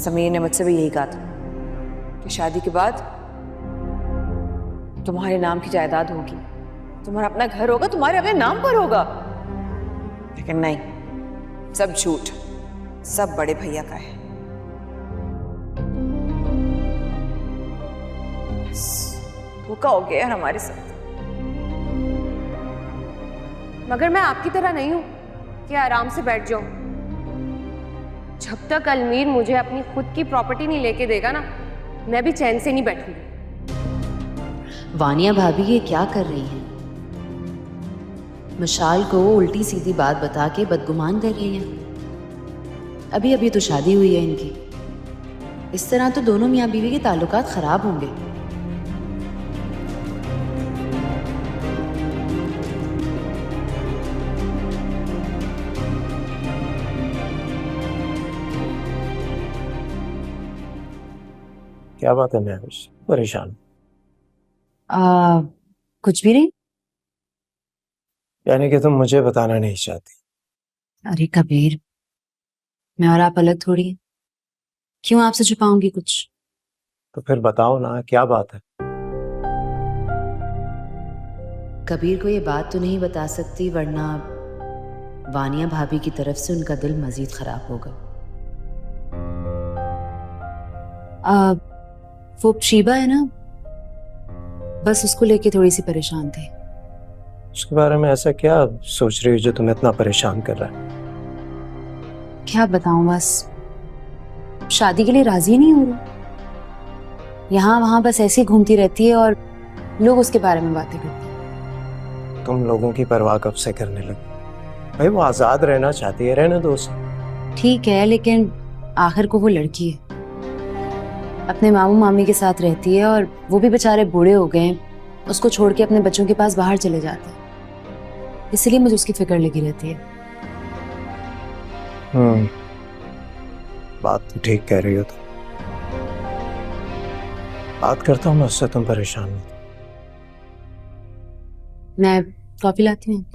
समीर ने मुझसे भी यही कहा था कि शादी के बाद तुम्हारे नाम की जायदाद होगी, तुम्हारा अपना घर होगा, तुम्हारे अपने नाम पर होगा। लेकिन नहीं, सब झूठ, सब बड़े भैया का है। धोखा हो गया यार हमारे साथ। मगर मैं आपकी तरह नहीं हूं कि आराम से बैठ जाऊं। जब तक अलमीर मुझे अपनी खुद की प्रॉपर्टी नहीं लेके देगा ना, मैं भी चैन से नहीं बैठूंगी। वानिया भाभी ये क्या कर रही हैं? मशाल को उल्टी सीधी बात बता के बदगुमान कर रही हैं। अभी अभी तो शादी हुई है इनकी। इस तरह तो दोनों मियाँ बीवी के ताल्लुकात खराब होंगे। क्या बात है महविश, परेशान? कुछ भी नहीं। यानी कि तुम मुझे बताना नहीं चाहती? अरे कबीर, मैं और आप अलग थोड़ी हैं। क्यों आपसे छुपाऊंगी कुछ? तो फिर बताओ ना, क्या बात है? कबीर को ये बात तो नहीं बता सकती, वरना वानिया भाभी की तरफ से उनका दिल मजीद खराब होगा। वो शीबा है ना, बस उसको लेके थोड़ी सी परेशान थी। उसके बारे में ऐसा क्या सोच रही हो जो तुम्हें इतना परेशान कर रहा है? क्या बताऊं, बस शादी के लिए राजी नहीं हो रही। यहाँ वहां बस ऐसे ही घूमती रहती है और लोग उसके बारे में बातें करते हैं। तुम लोगों की परवाह कब से करने लगी? भाई वो आजाद रहना चाहती है, रहने दो उसे। ठीक है, लेकिन आखिर को वो लड़की है, अपने मामू मामी के साथ रहती है और वो भी बेचारे बूढ़े हो गए हैं। उसको छोड़ के अपने बच्चों के पास बाहर चले जाते हैं, इसलिए मुझे उसकी फिक्र लगी रहती है। बात तो ठीक कह रही हो तुम। बात करता हूँ मैं उससे, तुम परेशान मत। मैं कॉफी लाती हूँ।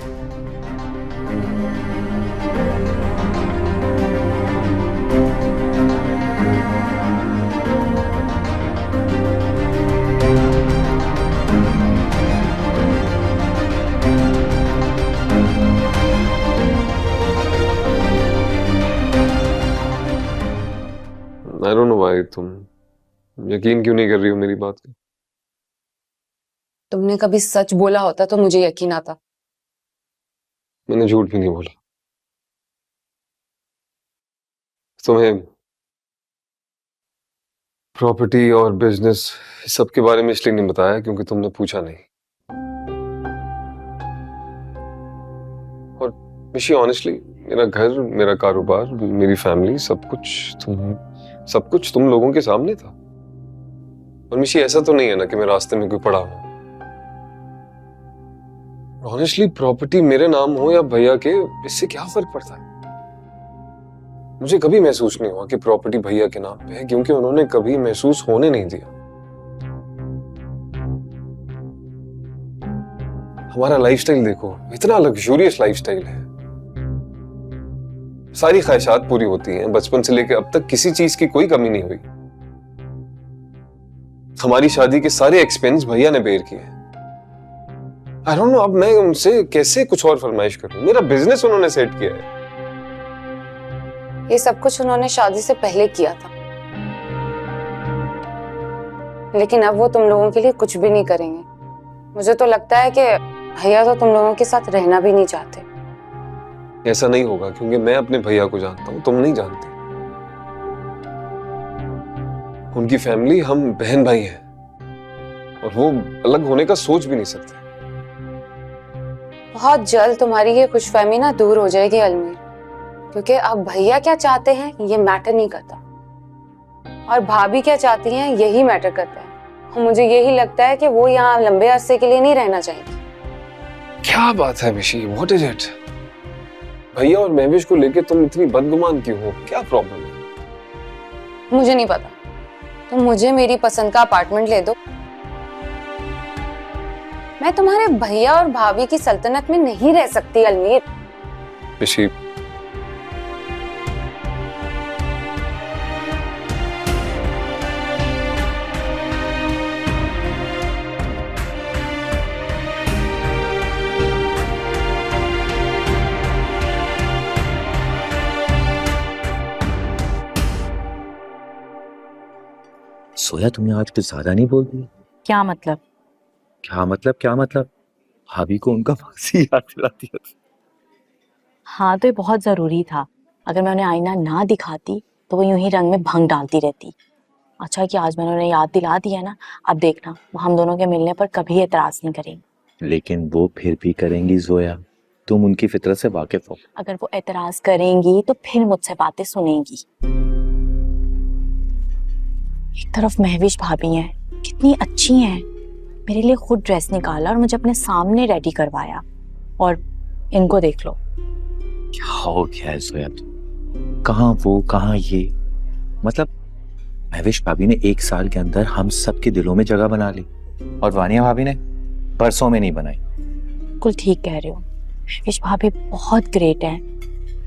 I don't know why तुम यकीन क्यों नहीं कर रही हो मेरी बात पे? तुमने कभी सच बोला होता तो मुझे यकीन आता। मैंने झूठ भी नहीं बोला। तुम्हें प्रॉपर्टी और बिजनेस सब के बारे में इसलिए नहीं बताया क्योंकि तुमने पूछा नहीं। और मिशी ऑनेस्टली, मेरा घर, मेरा कारोबार, मेरी फैमिली, सब कुछ तुम लोगों के सामने था। और मिशी ऐसा तो नहीं है ना कि मैं रास्ते में कोई पड़ा हूं। ऑनेस्टली प्रॉपर्टी मेरे नाम हो या भैया के, इससे क्या फर्क पड़ता है? मुझे कभी महसूस नहीं हुआ कि प्रॉपर्टी भैया के नाम पे है, क्योंकि उन्होंने कभी महसूस होने नहीं दिया। हमारा लाइफस्टाइल देखो, इतना लग्जूरियस लाइफस्टाइल है। सारी ख्वाहिशात पूरी होती हैं, बचपन से लेकर अब तक किसी चीज की कोई कमी नहीं हुई। हमारी शादी के सारे एक्सपेंस भैया ने बेयर किए। आई डोंट नो अब मैं उनसे कैसे कुछ और फरमाइश करूं। मेरा बिजनेस उन्होंने सेट किया है। ये सब कुछ उन्होंने शादी से पहले किया था, लेकिन अब वो तुम लोगों के लिए कुछ भी नहीं करेंगे। मुझे तो लगता है कि भैया तो तुम लोगों के साथ रहना भी नहीं चाहते। ऐसा नहीं होगा, क्योंकि मैं अपने भैया को जानता हूं, तुम नहीं जानते। उनकी फैमिली, हम बहन भाई हैं और वो अलग होने का सोच भी नहीं सकते। बहुत जल्द तुम्हारी ये खुशफहमी ना दूर हो जाएगी अलमीर, क्योंकि अब भैया क्या चाहते हैं ये मैटर नहीं करता और भाभी क्या चाहती हैं यही मैटर करता है। और मुझे यही लगता है कि वो यहाँ लंबे अरसे के लिए नहीं रहना चाहेंगी। क्या बात है मिशी, व्हाट इज इट? भैया और महविश को लेके तुम इतनी बदगुमान क्यों हो? क्या प्रॉब्लम है? मुझे नहीं पता, तुम मुझे मेरी पसंद का अपार्टमेंट ले दो। मैं तुम्हारे भैया और भाभी की सल्तनत में नहीं रह सकती अलमीर। मिशी, सोया तुमने आज कुछ ज्यादा नहीं बोल दिया। क्या मतलब? क्या मतलब भाभी को उनका फांसी याद दिला दिया। हाँ तो ये बहुत जरूरी था। अगर मैं उन्हें आईना ना दिखाती तो वो यूं ही रंग में भंग डालती रहती। अच्छा कि आज मैंने उन्हें याद दिला दिया ना, अब देखना वो हम दोनों के मिलने पर कभी एतराज नहीं करेंगी। लेकिन वो फिर भी करेंगी जोया, तुम उनकी फितरत से वाकिफ हो। अगर वो एतराज करेंगी तो फिर मुझसे बातें सुनेंगी। एक तरफ महविश भाभी हैं, कितनी अच्छी हैं, मेरे लिए खुद ड्रेस निकाला और मुझे अपने सामने रेडी करवाया, और इनको देख लो। क्या हो गया है जोया तुम? कहाँ वो कहाँ ये, मतलब महविश भाभी ने 1 साल के अंदर हम सबके दिलों में जगह बना ली और वानिया भाभी ने बरसों में नहीं बनाई। बिल्कुल ठीक कह रहे हो, महविश भाभी बहुत ग्रेट हैं,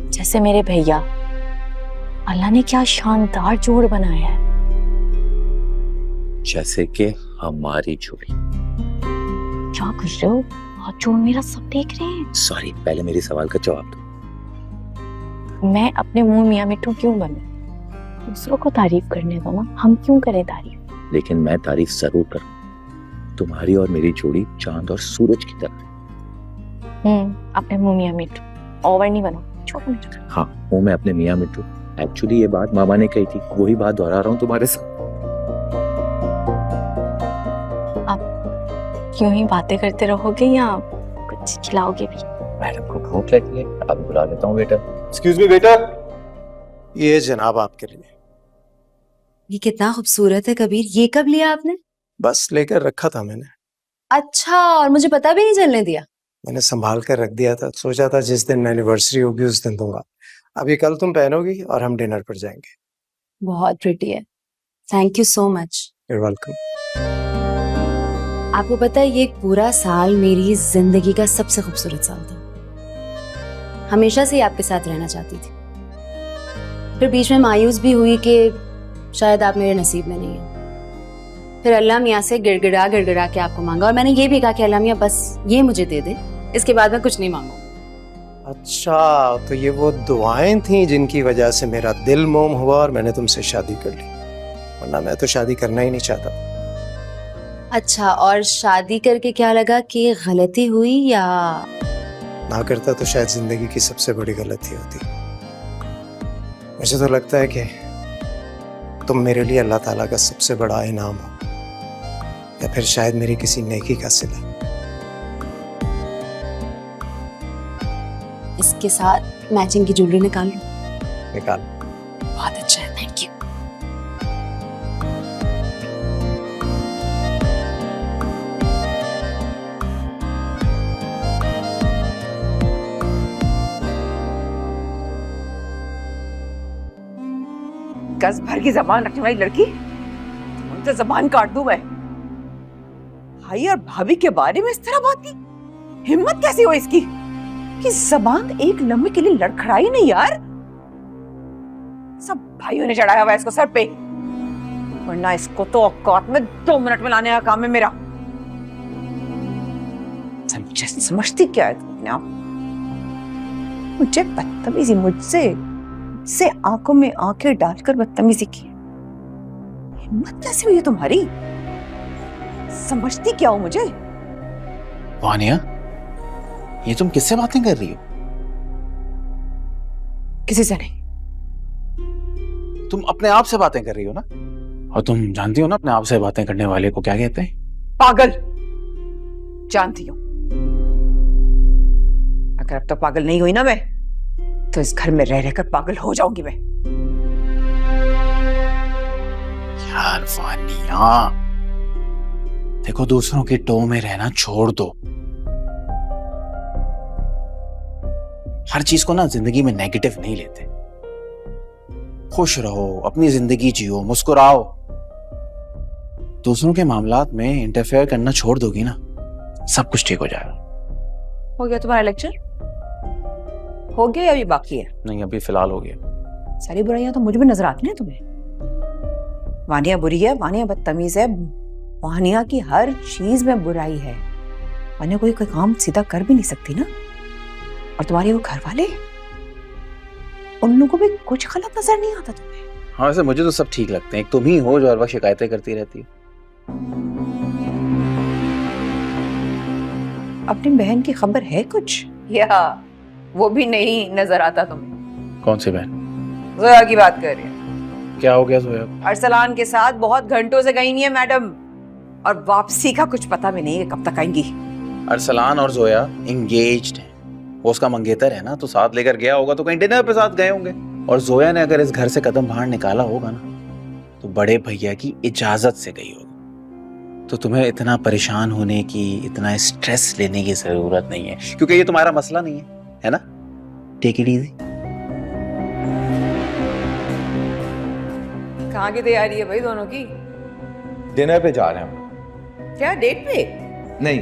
जैसे मेरे भैया। अल्लाह ने क्या शानदार जोड़ बनाया है। जैसे कि हमारी जोड़ी। क्या कर रहे हो? हाथ जोड़ मेरा, सब देख रहे हैं। सॉरी, पहले मेरे सवाल का जवाब दो। मैं अपने मुंह मियां मिट्टू क्यों बनूं? दूसरों को तारीफ करने दो ना, हम क्यों करें तारीफ? लेकिन मैं तारीफ जरूर करूं। तुम्हारी और मेरी जोड़ी चांद और सूरज की तरह। अपने मुंह मियां मिट्टू, ओवर नहीं बनो, छोड़ो मुझे। हाँ, हूँ मैं अपने मियां मिट्टू। एक्चुअली ये बात मामा ने कही थी, वही बात दोहरा रहा हूँ तुम्हारे साथ। आप क्यों ही बातें करते रहोगे या कुछ खिलाओगे भी? मैडम को भूख लगी है, अब बुला लेता हूँ बेटा। एक्सक्यूज मी बेटा, ये जनाब आपके लिए। ये कितना खूबसूरत है कबीर, ये कब लिया आपने? बस लेकर रखा था मैंने। अच्छा, और मुझे पता भी नहीं चलने दिया। मैंने संभाल कर रख दिया था, सोचा था जिस दिन एनिवर्सरी होगी उस दिन दूंगा। अभी कल तुम पहनोगी और हम डिनर पर जाएंगे। बहुत प्रिटी है, thank you so much. You are welcome. आपको पता है ये पूरा साल मेरी जिंदगी का सबसे खूबसूरत साल था। हमेशा से ही आपके साथ रहना चाहती थी, फिर बीच में मायूस भी हुई कि शायद आप मेरे नसीब में नहीं हैं। फिर अल्लाह मियाँ से गिड़गिड़ा के आपको मांगा, और मैंने ये भी कहा कि अल्लाह मियाँ बस ये मुझे दे दे, इसके बाद मैं कुछ नहीं मांगूंगा। अच्छा, तो ये वो दुआएं थी जिनकी वजह से मेरा दिल मोम हुआ और मैंने तुमसे शादी कर ली, वरना मैं तो शादी करना ही नहीं चाहता। अच्छा, और शादी करके क्या लगा कि गलती हुई, या ना करता तो शायद जिंदगी की सबसे बड़ी गलती होती। मुझे तो लगता है कि तुम मेरे लिए अल्लाह ताला का सबसे बड़ा इनाम हो, या फिर शायद मेरी किसी नेकी का सिला। इसके साथ मैचिंग की ज्वेलरी निकाल लो। निकाल। बहुत अच्छा है, थैंक यू। गज भर की जबान रखने वाली लड़की, उनसे जबान काट दूं मैं। भाई और भाभी के बारे में इस तरह बात की हिम्मत कैसी हो इसकी कि जबान एक लम्हे के लिए लड़खड़ाई नहीं यार। सब भाइयों ने चढ़ाया हुआ है इसको सर पे, वरना इसको तो औकात में 2 मिनट में लाने का काम है मेरा। समझती क्या है तुमने आप? मुझे बदतमीजी, मुझसे आंखों में आंखें डालकर बदतमीजी की हिम्मत कैसे हुई है तुम्हारी? समझती क्या हो मुझे? वानिया, ये तुम किससे बातें कर रही हो? किसी से नहीं। तुम अपने आप से बातें कर रही हो ना, और तुम जानती हो ना अपने आप से बातें करने वाले को क्या कहते हैं? पागल। जानती हूं। अगर अब तो पागल नहीं हुई ना मैं, तो इस घर में रह रहकर पागल हो जाऊंगी मैं। यार वानिया, देखो दूसरों की टो में रहना छोड़ दो। हर चीज को ना जिंदगी में नेगेटिव नहीं लेते। खुश रहो, अपनी जिंदगी जियो, मुस्कुराओ। दूसरों के मामलात में इंटरफेयर करना छोड़ दोगी ना, सब कुछ ठीक हो जाएगा। हो गया तुम्हारा लेक्चर? हो गया या अभी बाकी है? नहीं, अभी फिलहाल हो गया। सारी बुराइयां तो मुझ में नजर आती हैं तुम्हें। वानिया बुरी है, वानिया बदतमीज है, वानिया की हर चीज में बुराई है। वानिया कोई काम सीधा कर भी नहीं सकती ना। और तुम्हारे वो घर वाले, उन लोगों को भी कुछ गलत नजर नहीं आता तुम्हें? हाँ वैसे मुझे तो सब ठीक लगते हैं, एक तुम ही हो जो हर वक्त शिकायतें करती रहती है। अपनी बहन की खबर है कुछ, या वो भी नहीं नजर आता तुम्हें? कौन सी बहन? जोया की बात कर रही है। क्या हो गया जोया? अरसलान के साथ बहुत घंटों से गई नहीं है मैडम, और वापसी का कुछ पता भी नहीं है कब तक आएंगी। अरसलान और जोया एंगेज्ड हैं, वो उसका मंगेतर है ना, तो साथ लेकर गया होगा तो कहीं डिनर पे साथ गए होंगे। और जोया ने अगर इस घर से कदम बाहर निकाला होगा ना, तो बड़े भैया की इजाजत से गई होगी। तो तुम्हें इतना परेशान होने की, इतना स्ट्रेस लेने की जरूरत नहीं है, क्योंकि ये तुम्हारा मसला नहीं है ना? Take it easy. कहाँ की तैयारी है भाई दोनों की? डिनर पे जा रहे हैं हम। क्या डेट पे? नहीं,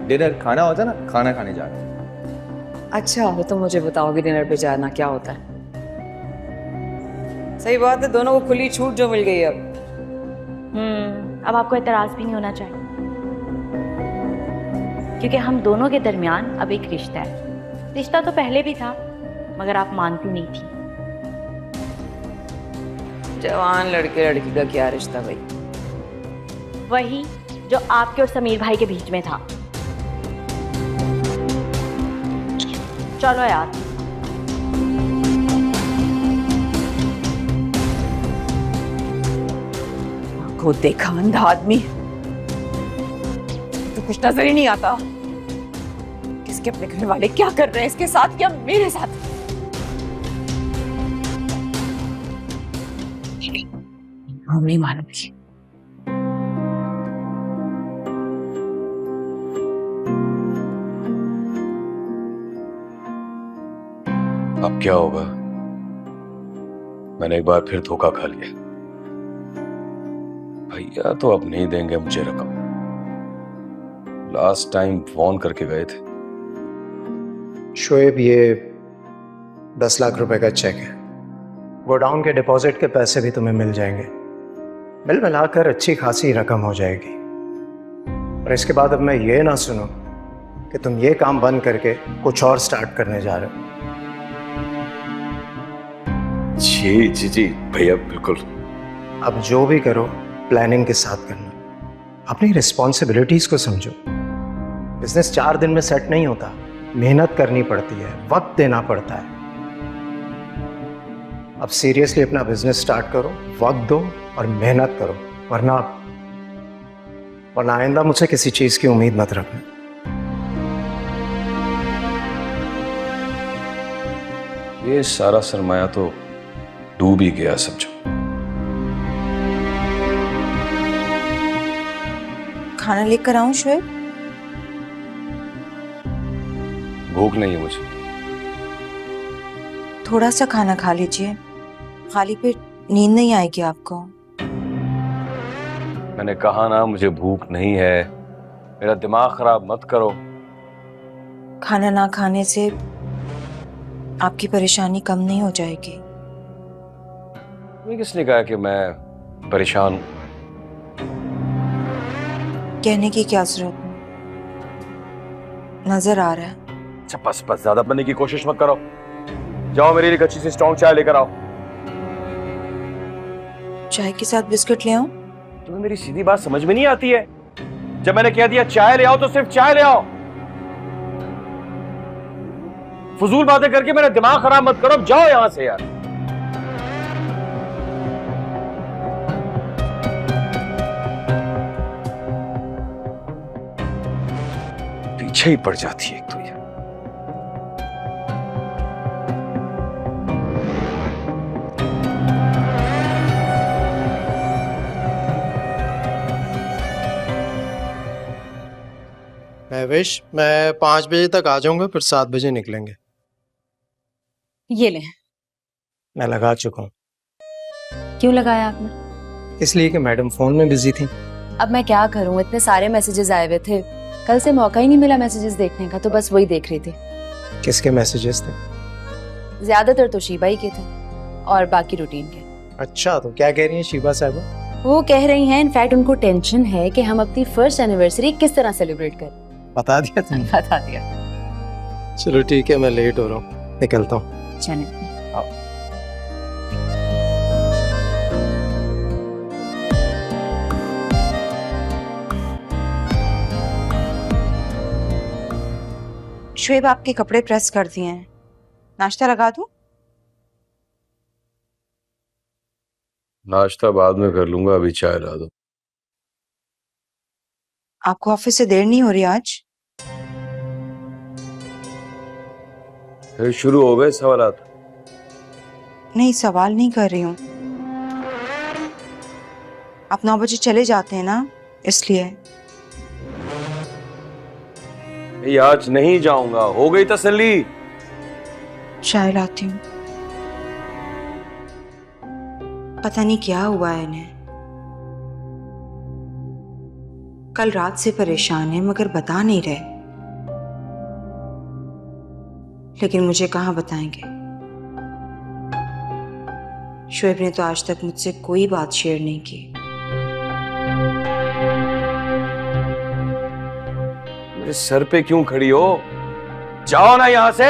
डिनर खाना होता है ना, खाना खाने जा रहे हैं। अच्छा, तो तुम मुझे बताओगे डिनर पे जाना क्या होता है? सही बात है, दोनों को खुली छूट जो मिल गई अब। अब आपको एतराज भी नहीं होना चाहिए, क्योंकि हम दोनों के दरमियान अब एक रिश्ता है। रिश्ता तो पहले भी था, मगर आप मानती नहीं थी। जवान लड़के लड़की का क्या रिश्ता भाई? वही जो आपके और समीर भाई के बीच में था। चलो यार, को देखा अंधा आदमी तो कुछ नजर ही नहीं आता। किसके अपने घर वाले क्या कर रहे हैं इसके साथ या मेरे साथ? हम नहीं मानूंगी। अब क्या होगा? मैंने एक बार फिर धोखा खा लिया। भैया तो अब नहीं देंगे मुझे रकम। लास्ट टाइम फोन करके गए थे। शोएब, ये 10 लाख रुपए का चेक है। गोडाउन के डिपॉजिट के पैसे भी तुम्हें मिल जाएंगे। मिल मिलाकर अच्छी खासी रकम हो जाएगी। और इसके बाद अब मैं ये ना सुनूं कि तुम ये काम बंद करके कुछ और स्टार्ट करने जा रहे हो। जी जी जी भैया, बिल्कुल। अब जो भी करो प्लानिंग के साथ करना। अपनी रिस्पॉन्सिबिलिटीज को समझो। बिजनेस 4 दिन में सेट नहीं होता, मेहनत करनी पड़ती है, वक्त देना पड़ता है। अब सीरियसली अपना बिजनेस स्टार्ट करो, वक्त दो और मेहनत करो, वरना आइंदा मुझसे किसी चीज की उम्मीद मत रखना। ये सारा सरमाया तो डूब ही गया समझो। खाना लेकर आऊं शोएब? भूख नहीं है मुझे। थोड़ा सा खाना खा लीजिए, खाली पेट नींद नहीं आएगी आपको। मैंने कहा ना मुझे भूख नहीं है, मेरा दिमाग खराब मत करो। खाना ना खाने से आपकी परेशानी कम नहीं हो जाएगी। ये किसने कहा कि मैं परेशान हूं? कहने की क्या जरूरत है, नजर आ रहा है। अच्छा बस बस, ज्यादा बनने की कोशिश मत करो। जाओ मेरे लिए अच्छी सी स्ट्रॉन्ग चाय लेकर आओ। चाय के साथ बिस्किट ले आऊं? तुम्हें मेरी सीधी बात समझ में नहीं आती है? जब मैंने कह दिया चाय ले आओ तो सिर्फ चाय ले आओ। फजूल बातें करके मेरा दिमाग खराब मत करो, जाओ यहां से यार। पीछे ही पड़ जाती है एक तो ये। महविश, मैं 5 बजे तक आ जाऊंगा, फिर 7 बजे निकलेंगे। ये ले। मैं लगा चुका हूँ। क्यों लगाया आपने? इसलिए कि मैडम फोन में बिजी थी। अब मैं क्या करूं, इतने सारे मैसेजेस आए हुए थे, कल से मौका ही नहीं मिला मैसेजेस देखने का, तो बस वही देख रही थी। किसके मैसेजेस थे? ज्यादातर तो शीबा ही के थे और बाकी रूटीन के। अच्छा, तो क्या कह रही हैं शीबा साहबा? वो कह रही हैं इनफैक्ट उनको टेंशन है कि हम अपनी फर्स्ट एनिवर्सरी किस तरह सेलिब्रेट करें। बता दिया तुमने? बता दिया। चलो ठीक है, मैं लेट हो रहा हूँ, निकलता हूँ। चले। शुएब आपके कपड़े प्रेस कर दिए हैं, नाश्ता लगा दूं? नाश्ता बाद में कर लूंगा, अभी चाय ला दो। आपको ऑफिस से देर नहीं हो रही आज? फिर शुरू हो गए सवालात? नहीं, सवाल नहीं कर रही हूँ। आप 9 बजे चले जाते हैं ना, इसलिए। आज नहीं जाऊंगा, हो गई तसल्ली? चाय लाती हूँ। पता नहीं क्या हुआ है इन्हें, कल रात से परेशान है मगर बता नहीं रहे। लेकिन मुझे कहाँ बताएंगे? शुएब ने तो आज तक मुझसे कोई बात शेयर नहीं की। मेरे सर पे क्यों खड़ी हो? जाओ ना यहां से।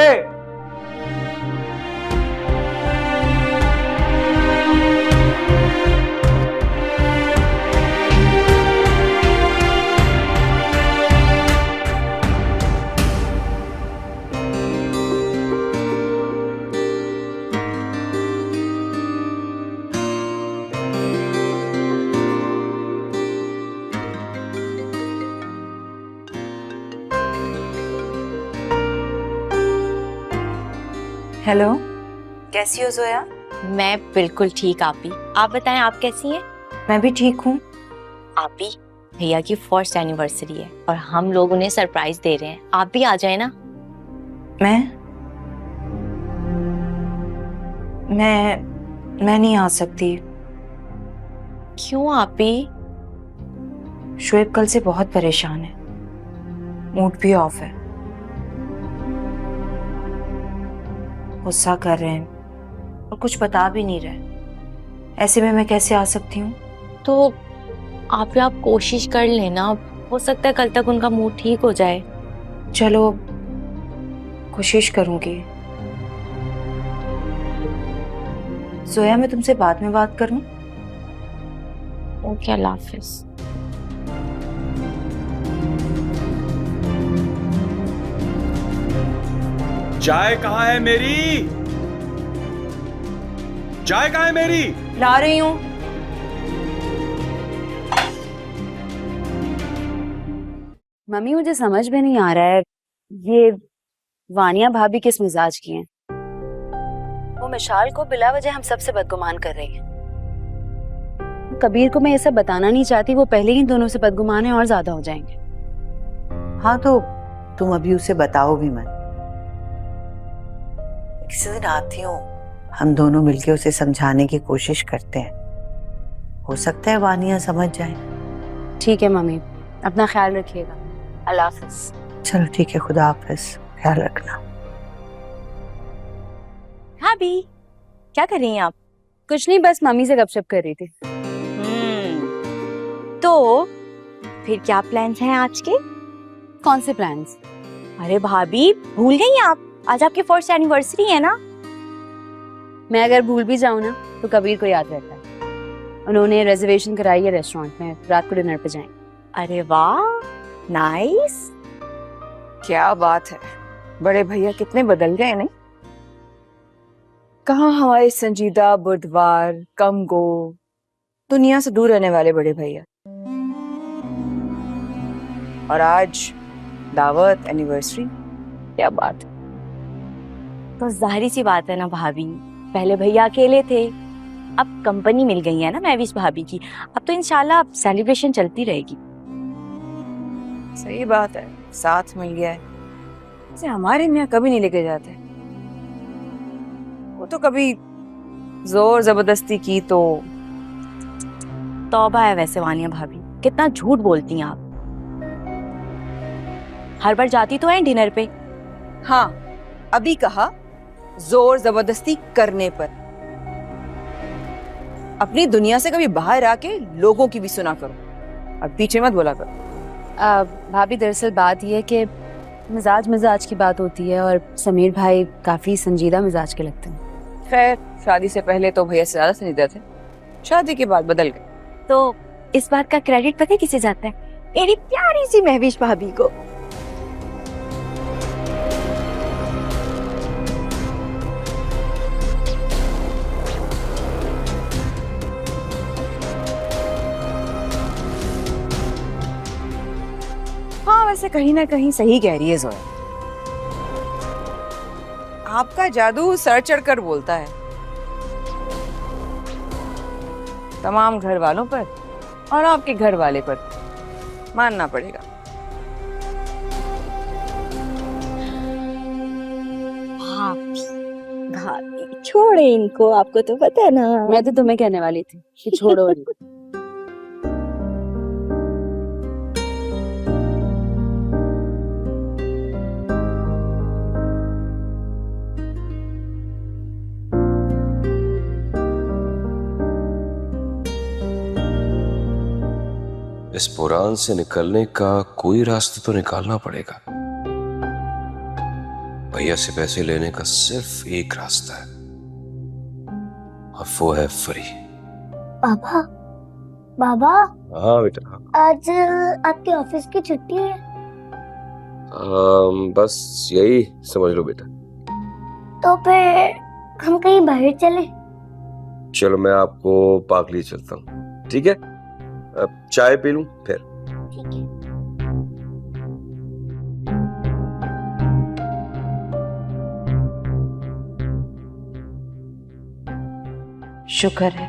हेलो, कैसी हो जोया? मैं बिल्कुल ठीक आपी। आप बताएं, आप कैसी हैं? मैं भी ठीक हूँ। आपी, भैया की फर्स्ट एनिवर्सरी है और हम लोग उन्हें सरप्राइज दे रहे हैं। आप भी आ जाए ना। मैं नहीं आ सकती। क्यों आपी? शुएब कल से बहुत परेशान है, मूड भी ऑफ है, गुस्सा कर रहे हैं और कुछ बता भी नहीं रहे। ऐसे में मैं कैसे आ सकती हूँ? तो आप कोशिश कर लेना, हो सकता है कल तक उनका मूड ठीक हो जाए। चलो, कोशिश करूंगी। जोया, मैं तुमसे बाद में बात करूं? ओके, अल्लाह हाफिज। चाय कहाँ है मेरी? चाय कहाँ है मेरी? ला रही हूँ। मम्मी, मुझे समझ में नहीं आ रहा है, ये वानिया भाभी किस मिजाज की हैं? वो मिशाल को बिला वजह हम सबसे बदगुमान कर रही हैं। कबीर को मैं ये सब बताना नहीं चाहती, वो पहले ही दोनों से बदगुमान है और ज्यादा हो जाएंगे। हाँ, तो तुम अभी उसे बताओ भी मत। किसी दिन आती हूँ, हम दोनों मिलके उसे समझाने की कोशिश करते हैं। हो सकता है वानिया समझ जाए। ठीक है मम्मी, अपना ख्याल रखिएगा। अल्लाह हाफिज। चलो ठीक है, खुदा हाफिज, ख्याल रखना। भाभी, क्या कर रही हैं आप? कुछ नहीं, बस मम्मी से गपशप कर रही थी। तो फिर क्या प्लान्स हैं आज के? कौन से प्लान्स? अरे भाभी, भूल गई आप? आज आपकी फर्स्ट एनिवर्सरी है ना। मैं अगर भूल भी जाऊँ ना तो कबीर को याद रहता है। उन्होंने रिजर्वेशन कराई है रेस्टोरेंट में, रात को डिनर पे जाएंगे। अरे वाह, नाइस। क्या बात है, बड़े भैया कितने बदल गए नहीं? कहाँ हमारे संजीदा, बुधवार, कम गो, दुनिया से दूर रहने वाले बड़े भैया, और आज दावत, एनिवर्सरी। क्या बात है। तो जाहिर सी बात है ना भाभी, पहले भैया अकेले थे, अब कंपनी मिल गई है ना महविश भाभी की। अब तो इंशाल्लाह सेलिब्रेशन चलती रहेगी। सही बात है, साथ मिल गया है। जैसे हमारे मियाँ कभी नहीं लेके जाते, वो तो कभी जोर जबरदस्ती की तो। तौबा है वैसे वानिया भाभी, कितना झूठ बोलती हैं आप। हर बार जाती तो है डिनर पे। हाँ, अभी कहा जोर जबरदस्ती करने पर। अपनी दुनिया से कभी बाहर आके लोगों की भी सुना करो और पीछे मत बोला करो। भाभी, दरअसल बात यह है कि मिजाज की बात होती है और समीर भाई काफी संजीदा मिजाज के लगते हैं। खैर, शादी से पहले तो भैया से ज्यादा संजीदा थे, शादी के बाद बदल गए। तो इस बात का क्रेडिट पता है किसे जाता है? मेरी प्यारी सी महविश भाभी को। वैसे कहीं ना कहीं सही कह रही है जोया। आपका जादू सर चढ़कर बोलता है, तमाम घर वालों पर और आपके घर वाले पर मानना पड़ेगा। भाभी छोड़े इनको, आपको तो पता है ना। मैं तो तुम्हें कहने वाली थी कि छोड़ो इनको। इस बुरान से निकलने का कोई रास्ता तो निकालना पड़ेगा। भैया से पैसे लेने का सिर्फ एक रास्ता है और वो है फ्री। पापा, बाबा। हाँ बेटा। आज आपके ऑफिस की छुट्टी है? बस यही समझ लो बेटा। तो फिर हम कहीं बाहर चले? चलो मैं आपको पार्क ले चलता हूँ, ठीक है? अब चाय पी लूं फिर। ठीक है। शुक्र है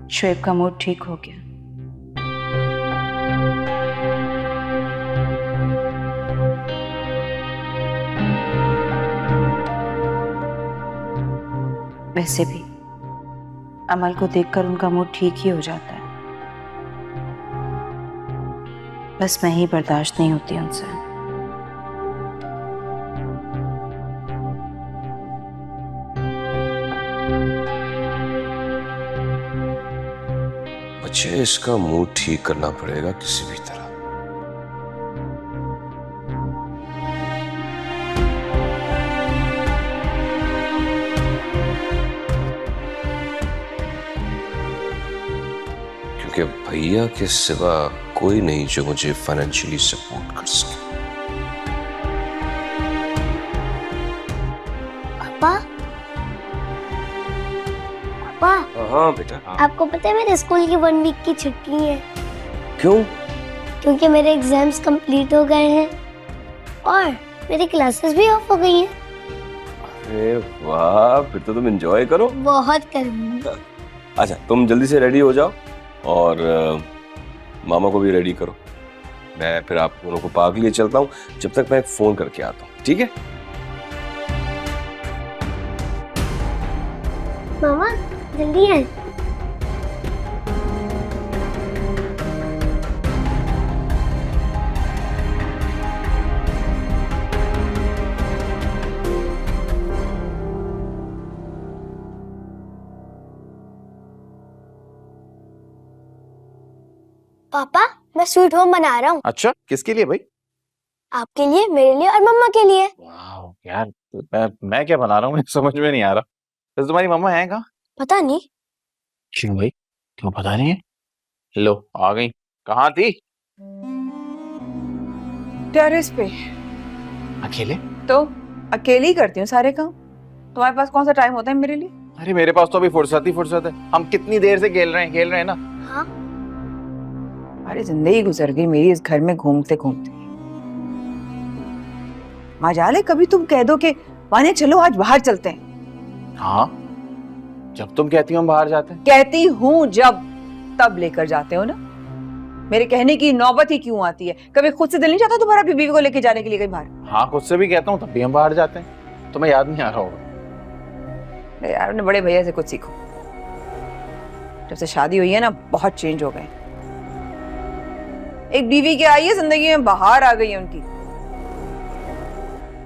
शोएब का मूड ठीक हो गया। वैसे भी अमल को देखकर उनका मूड ठीक ही हो जाता है। बस मैं ही बर्दाश्त नहीं होती उनसे। मुझे इसका मूड ठीक करना पड़ेगा किसी भी तरह। क्योंकि भैया के सिवा कोई नहीं जो मुझे फाइनेंशियली सपोर्ट कर सके। पापा, पापा। हाँ बेटा। आपको पता है मेरे स्कूल की 1 वीक की छुट्टी है। क्यों? क्योंकि मेरे एग्जाम्स कंप्लीट हो गए हैं और मेरी क्लासेस भी ऑफ हो गई हैं। अरे वाह, फिर तो तुम एंजॉय करो। बहुत करूंगी। अच्छा तुम जल्दी से रेडी हो जाओ और मामा को भी रेडी करो। मैं फिर आप दोनों को पार्क लिए चलता हूँ, जब तक मैं फोन करके आता हूँ, ठीक है? मामा जल्दी आए। पापा मैं स्वीट होम बना रहा हूँ। अच्छा किसके लिए भाई? आपके लिए, मेरे लिए और मम्मा के लिए। वाह यार, मैं क्या बना रहा हूँ मुझे समझ में नहीं आ रहा। तो तुम्हारी मम्मा है कहाँ? पता नहीं। क्यों भाई, क्यों पता नहीं है? लो आ गई। कहाँ थी? टेरेस पे। अकेले? तो अकेले ही करती हूँ सारे काम। तुम्हारे पास कौन सा टाइम होता है मेरे लिए? अरे मेरे पास तो अभी फुर्सत ही फुर्सत है। हम कितनी देर से खेल रहे हैं ना। हाँ। अरे जिंदगी गुजर गई मेरी इस घर में घूमते घूमते। मजाल है कभी तुम कह दो कि वाने चलो आज बाहर चलते हैं। हाँ जब तुम कहती हो हम बाहर जाते हैं। कहती हूँ जब तब लेकर जाते हो ना। मेरे कहने की नौबत ही क्यों आती है? कभी खुद से दिल नहीं चाहता तुम्हारा बीवी को लेके जाने के लिए कहीं बाहर? हाँ खुद से भी कहता हूँ तब भी हम बाहर जाते हैं। तुम्हें याद नहीं आ रहा होगा। यार अपने बड़े भैया से कुछ सीखो। जब से शादी हुई है ना बहुत चेंज हो गए। एक बीवी के आई है जिंदगी में बाहर आ गई है उनकी।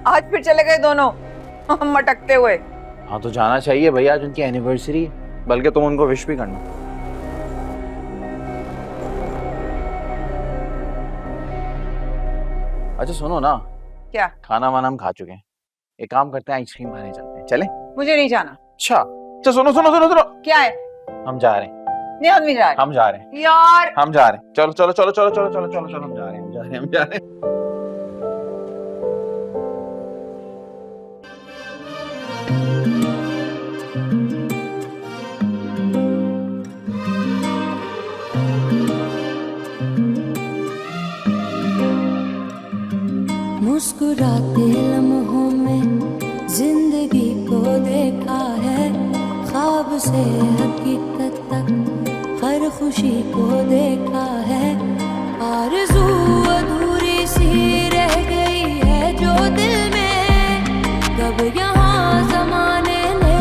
आज फिर चले गए दोनों मटकते हुए। हाँ तो जाना चाहिए भाई, आज उनकी एनिवर्सरी है, बल्कि तुम उनको विश भी करना। अच्छा सुनो ना। क्या? खाना वाना हम खा चुके हैं, एक काम करते हैं आइसक्रीम खाने चलते हैं। चले? मुझे नहीं जाना। अच्छा सुनो सुनो सुनो सुनो। क्या है? हम जा रहे हैं। नहीं आदमी जा रहे। हम जा रहे हैं यार। हम जा रहे हैं। चलो चलो चलो चलो चलो चलो चलो चलो हम जा रहे हैं, हम जा रहे हैं, हम जा रहे हैं। से हकीकत तक हर खुशी को देखा है, आरज़ू अधूरी सी रह गई है जो दिल में, कब यहाँ ज़माने ने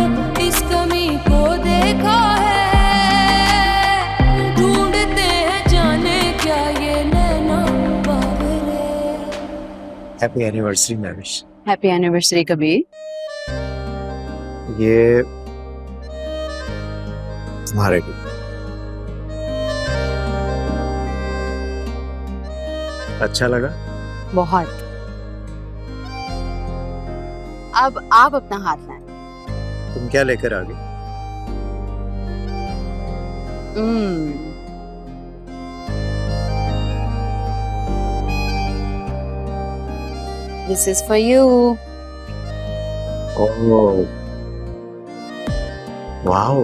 इस कमी को देखा है, ढूंढते हैं जाने क्या ये नैना बावरे। Happy anniversary Mahvish. Happy anniversary Kabir. ये तुम्हारे लिए। अच्छा लगा? बहुत। अब आप अपना हाथ लाएं। तुम क्या लेकर आ गए? This is for you. Oh, wow,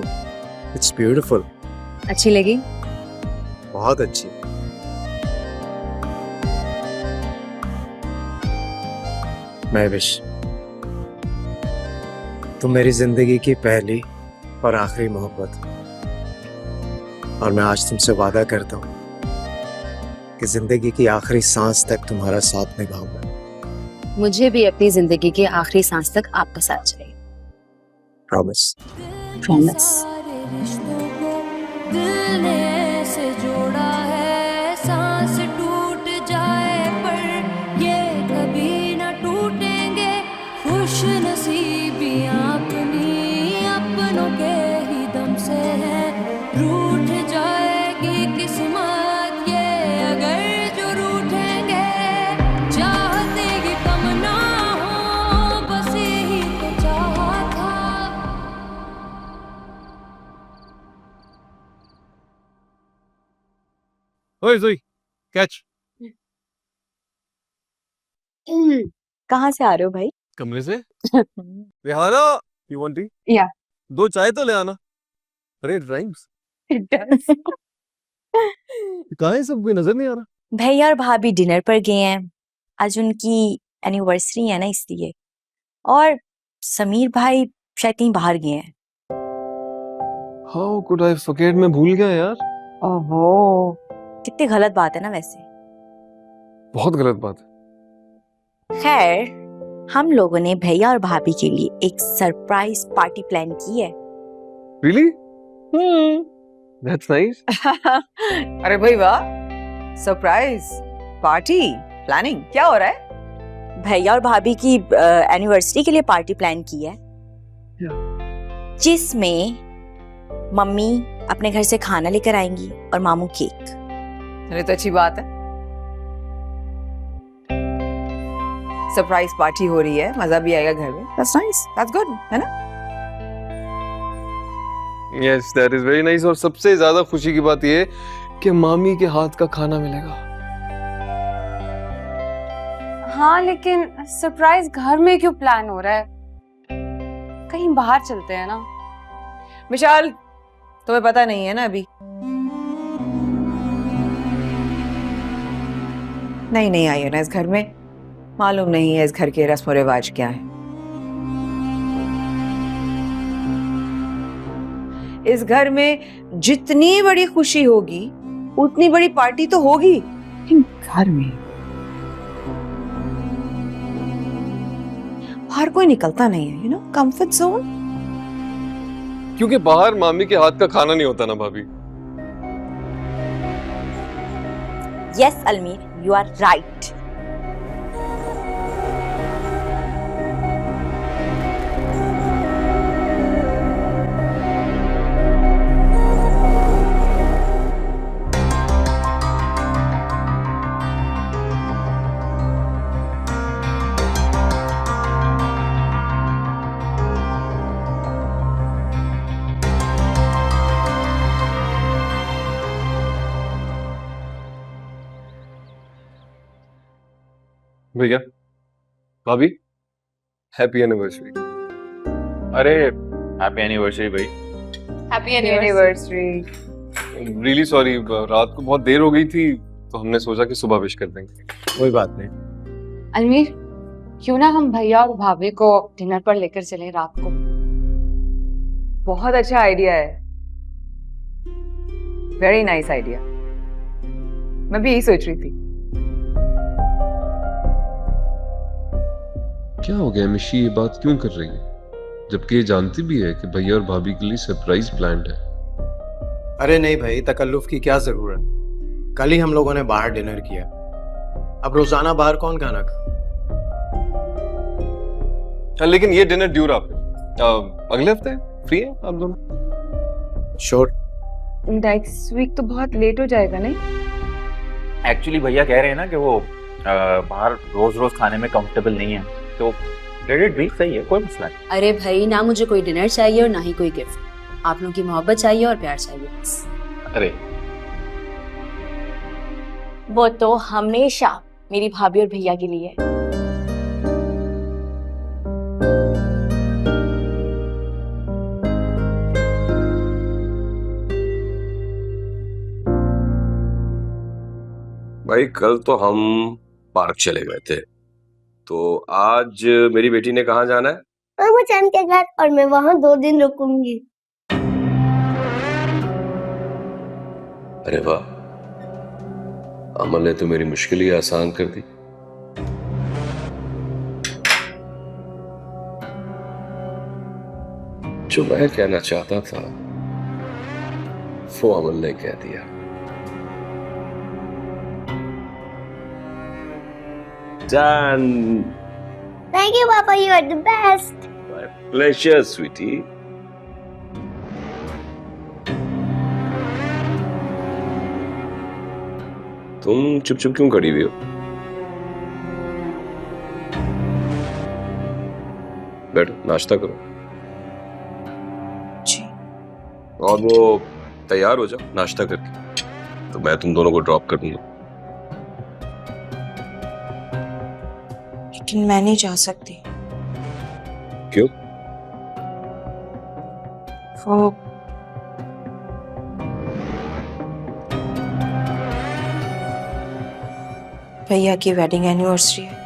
it's beautiful. अच्छी लगी? बहुत अच्छी। महविश, तुम मेरी जिंदगी की पहली और आखिरी मोहब्बत, और मैं आज तुमसे वादा करता हूँ कि जिंदगी की आखिरी सांस तक तुम्हारा साथ निभाऊंगा। मुझे भी अपनी जिंदगी के आखिरी सांस तक आपका साथ चाहिए। प्रॉमिस। प्रॉमिस। दिल ने ऐसे जोड़ा है, सांस टूट जाए पर ये कभी न टूटेंगे, खुश नसीबियां अपनों के ही दम से है, रूठ जाएगी किस्मत ये अगर जो रूठेंगे, चाहते ही कम ना हो, बस यही तो चाहा था। ओए ज़ोई, कैच। कहाँ से आ रहे हो भाई? कमरे से। Rihana, you want tea? Yeah. 2 चाय तो ले आना। अरे ड्राइव्स। कहाँ है सब, कोई नजर नहीं आ रहा। भैया और भाभी डिनर पर गए हैं, आज उनकी एनिवर्सरी है ना इसलिए, और समीर भाई शायद कहीं बाहर गए हैं। How could I forget? मैं भूल गया यार। ओहो, कितनी गलत बात है ना वैसे। बहुत गलत बात है। खैर, हम लोगों ने भैया और भाभी के लिए एक सरप्राइज पार्टी प्लान की है। Really? That's nice. अरे भाई वाह, सरप्राइज पार्टी प्लानिंग क्या हो रहा है? भैया और भाभी की एनिवर्सरी के लिए पार्टी प्लान की है, जिसमें मम्मी अपने घर से खाना लेकर आएंगी और मामू केक। अरे तो अच्छी बात है, सरप्राइज पार्टी हो रही है, मजा भी आएगा घर में। That's nice, that's good, है ना? Yes, that is very nice. और सबसे ज्यादा खुशी की बात ये कि मामी के हाथ का खाना मिलेगा। हाँ, लेकिन सरप्राइज घर में क्यों प्लान हो रहा है? कहीं बाहर चलते हैं ना। विशाल, तुम्हें पता नहीं है ना अभी? नहीं आई है ना इस घर में, मालूम नहीं है इस घर के रस्म और रिवाज क्या है। इस घर में जितनी बड़ी खुशी होगी उतनी बड़ी पार्टी तो होगी, लेकिन घर में बाहर कोई निकलता नहीं है, कंफर्ट जोन। क्योंकि बाहर मामी के हाथ का खाना नहीं होता ना भाभी। Yes Almir, you are right. भैया, भाभी, हैप्पी एनिवर्सरी। अरे हैप्पी एनिवर्सरी भाई। Happy anniversary. रियली सॉरी, रात को बहुत देर हो गई थी तो हमने सोचा कि सुबह विश कर देंगे। कोई बात नहीं। अलमीर, क्यों ना हम भैया और भाभी को डिनर पर लेकर चले रात को? बहुत अच्छा आइडिया है, वेरी नाइस आइडिया। मैं भी यही सोच रही थी। क्या हो गया मिशी, ये बात क्यों कर रही है, जबकि ये जानती भी है कि भैया और भाभी के लिए सरप्राइज प्लान्ड है। अरे नहीं भाई, तकल्लुफ की क्या जरूरत, कल ही हम लोगों ने बाहर डिनर किया, अब रोजाना बाहर कौन खाना खा। लेकिन ये डिनर ड्यू रहा अगले हफ्ते फ्री है आप दोनों? श्योर। नेक्स्ट वीक तो बहुत लेट हो जाएगा नहीं? एक्चुअली भैया कह रहे हैं ना कि वो बाहर रोज रोज खाने में कंफर्टेबल नहीं है, तो क्रेडिट भी सही है, कोई मसला नहीं। अरे भाई, ना मुझे कोई डिनर चाहिए और ना ही कोई गिफ्ट, आप लोगों की मोहब्बत चाहिए और प्यार चाहिए बस। अरे वो तो हमेशा मेरी भाभी और भैया के लिए है। भाई कल तो हम पार्क चले गए थे, तो आज मेरी बेटी ने कहाँ जाना है? मामू चांद के घर, और मैं वहाँ 2 दिन रुकूंगी। अरे वाह, अमल ने तो मेरी मुश्किल ही आसान कर दी। जो मैं कहना चाहता था वो अमल ने कह दिया। Done. Thank you, Papa. You are the best. My pleasure, sweetie. तुम चुप चुप क्यों खड़ी हुई हो? बैठो, नाश्ता करो। जी। और वो तैयार हो जाओ नाश्ता करके, तो मैं तुम दोनों को ड्रॉप कर दूंगा। लेकिन मैं नहीं जा सकती। क्यों? वो भैया की वेडिंग एनिवर्सरी है,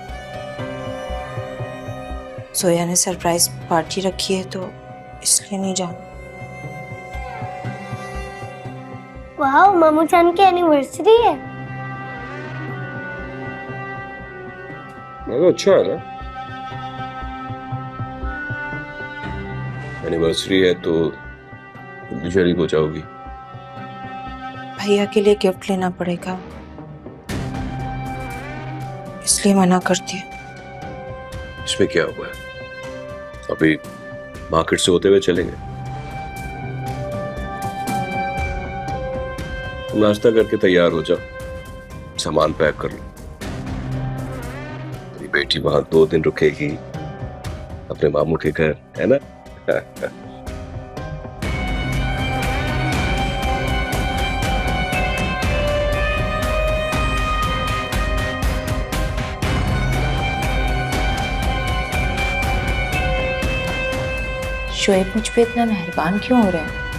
सोया ने सरप्राइज पार्टी रखी है, तो इसलिए नहीं जाना। वाह, मामू चांद की एनिवर्सरी है। तो अच्छा है ना, एनिवर्सरी है तो भी शरीक हो जाओगी। भैया के लिए गिफ्ट लेना पड़ेगा, इसलिए मना करती है। इसमें क्या हुआ है, अभी मार्केट से होते हुए चलेंगे। तुम नाश्ता करके तैयार हो जाओ, सामान पैक कर लो। तेरी बेटी वहां 2 दिन रुकेगी अपने मामू के घर, है ना? शोएब मुझ पे इतना मेहरबान क्यों हो रहे हैं?